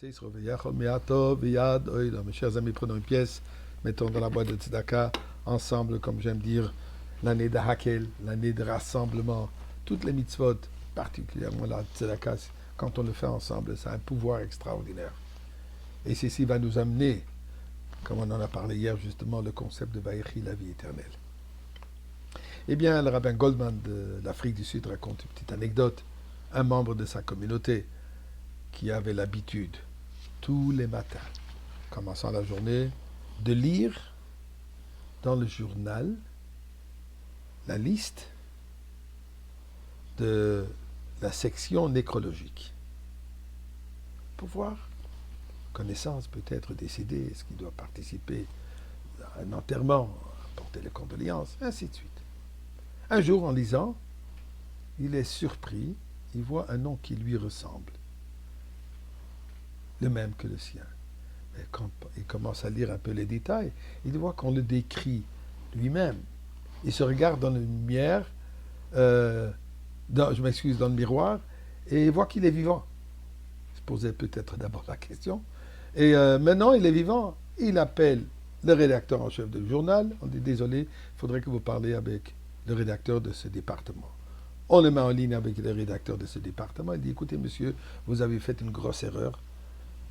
Mes chers amis, prenons une pièce, mettons dans la boîte de tzedaka, ensemble, comme j'aime dire, l'année de Hakel, l'année de rassemblement, toutes les mitzvot, particulièrement la tzedaka, quand on le fait ensemble, ça a un pouvoir extraordinaire. Et ceci va nous amener, comme on en a parlé hier justement, le concept de Vaïchi, la vie éternelle. Eh bien, le rabbin Goldman de l'Afrique du Sud raconte une petite anecdote. Un membre de sa communauté qui avait l'habitude, tous les matins, commençant la journée, de lire dans le journal la liste de la section nécrologique pour voir, connaissance peut-être décédé, est-ce qu'il doit participer à un enterrement, apporter les condoléances, ainsi de suite. Un jour, en lisant, il est surpris, il voit un nom qui lui ressemble, le même que le sien. Mais quand il commence à lire un peu les détails, il voit qu'on le décrit lui-même. Il se regarde dans la lumière, dans le miroir, et il voit qu'il est vivant. Il se posait peut-être d'abord la question. Et maintenant, il est vivant. Il appelle le rédacteur en chef du journal. On dit, désolé, il faudrait que vous parliez avec le rédacteur de ce département. On le met en ligne avec le rédacteur de ce département. Il dit, écoutez, monsieur, vous avez fait une grosse erreur.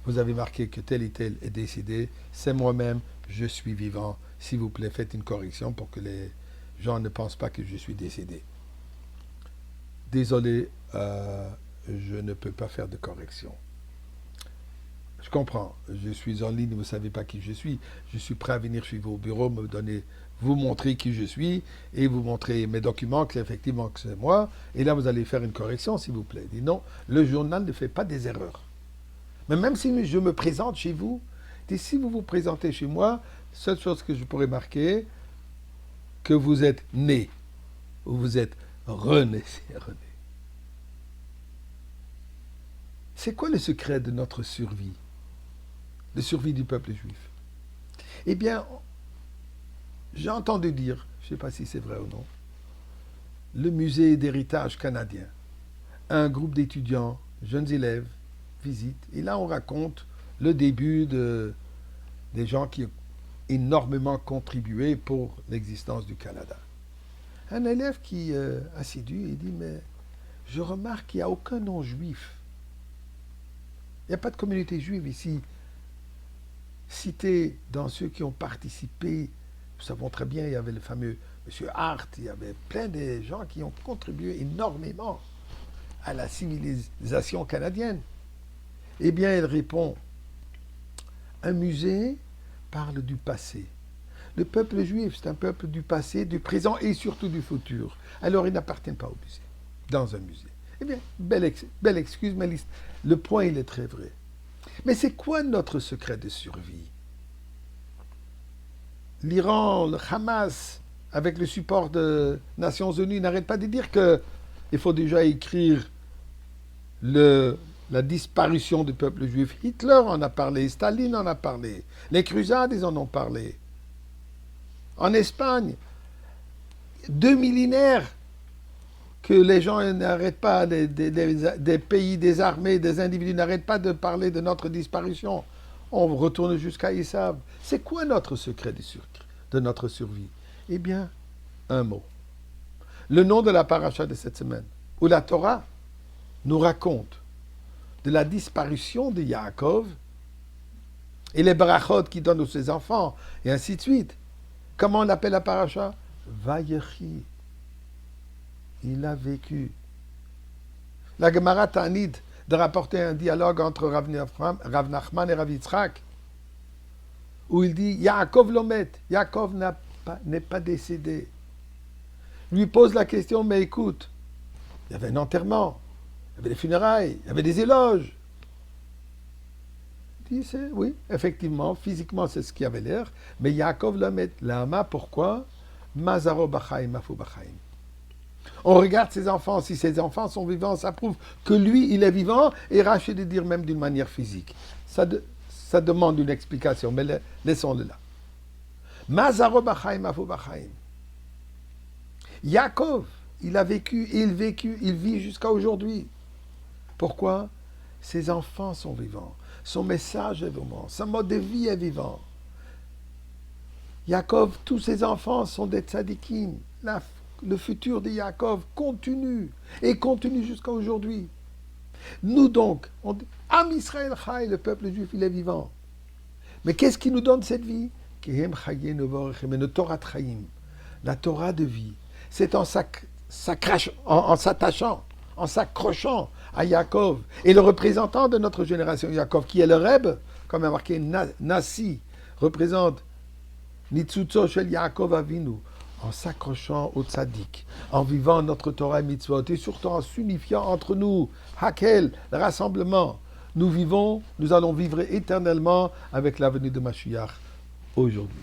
Vous avez marqué que tel et tel est décédé. C'est moi-même, je suis vivant. S'il vous plaît, faites une correction pour que les gens ne pensent pas que je suis décédé. Désolé, je ne peux pas faire de correction. Je comprends, je suis en ligne, vous ne savez pas qui je suis. Je suis prêt à venir chez vous au bureau, vous montrer qui je suis et vous montrer mes documents, qu'effectivement que c'est moi. Et là, vous allez faire une correction, s'il vous plaît. Il dit non, le journal ne fait pas des erreurs. Mais même si je me présente chez vous, si vous vous présentez chez moi, seule chose que je pourrais marquer, que vous êtes né, ou vous êtes rené. C'est quoi le secret de notre survie, de survie du peuple juif? Eh bien, j'ai entendu dire, je ne sais pas si c'est vrai ou non, le musée d'héritage canadien, un groupe d'étudiants, jeunes élèves, visite, et là on raconte le début des gens qui ont énormément contribué pour l'existence du Canada. Un élève qui est assidu, il dit, mais je remarque qu'il n'y a aucun nom juif. Il n'y a pas de communauté juive ici cité dans ceux qui ont participé. Nous savons très bien, il y avait le fameux M. Hart, il y avait plein de gens qui ont contribué énormément à la civilisation canadienne. Eh bien, elle répond, un musée parle du passé. Le peuple juif, c'est un peuple du passé, du présent et surtout du futur. Alors, il n'appartient pas au musée, dans un musée. Eh bien, belle excuse, mais le point, il est très vrai. Mais c'est quoi notre secret de survie? L'Iran, le Hamas, avec le support des Nations Unies, n'arrête pas de dire qu'il faut déjà écrire la disparition du peuple juif. Hitler en a parlé, Staline en a parlé, les crusades, ils en ont parlé. En Espagne, 2 millénaires que les gens n'arrêtent pas, des pays, des armées, des individus n'arrêtent pas de parler de notre disparition. On retourne jusqu'à Issab. C'est quoi notre secret de notre survie? Eh bien, un mot. Le nom de la paracha de cette semaine, où la Torah nous raconte de la disparition de Yaakov et les brachot qu'il donne à ses enfants, et ainsi de suite. Comment on appelle la paracha? Vayechi. Il a vécu. La Gemara Tanit de rapporter un dialogue entre Rav Nachman et Rav Yitzhak, où il dit Yaakov l'omet, Yaakov n'est pas décédé. Il lui pose la question, mais écoute, il y avait un enterrement, il y avait des funérailles, il y avait des éloges. Il dit, oui, effectivement, physiquement, c'est ce qui avait l'air, mais Yaakov l'omet, l'ama, pourquoi? Mazaro bachaim, afu bachaim. On regarde ses enfants, si ses enfants sont vivants, ça prouve que lui, il est vivant, et Rachid de dire même d'une manière physique. Ça demande une explication, mais laissons-le là. Mazaro bachaim, afu bachaim. Yaakov, il a vécu, il vit jusqu'à aujourd'hui. Pourquoi? Ses enfants sont vivants. Son message est vivant. Son mode de vie est vivant. Yaakov, tous ses enfants sont des tzadikim. Le futur de Yaakov continue et continue jusqu'à aujourd'hui. Nous donc, Am Israël Chai, le peuple juif, il est vivant. Mais qu'est-ce qui nous donne cette vie? La Torah de vie. C'est en s'attachant, en s'accrochant à Yaakov. Et le représentant de notre génération, Yaakov, qui est le Reb, comme a marqué Nassi, représente Nitzutzo Shel Yaakov Avinu, en s'accrochant au tzaddik, en vivant notre Torah mitzvot, et surtout en s'unifiant entre nous, Hakel, le rassemblement. Nous allons vivre éternellement avec la venue de Mashiach aujourd'hui.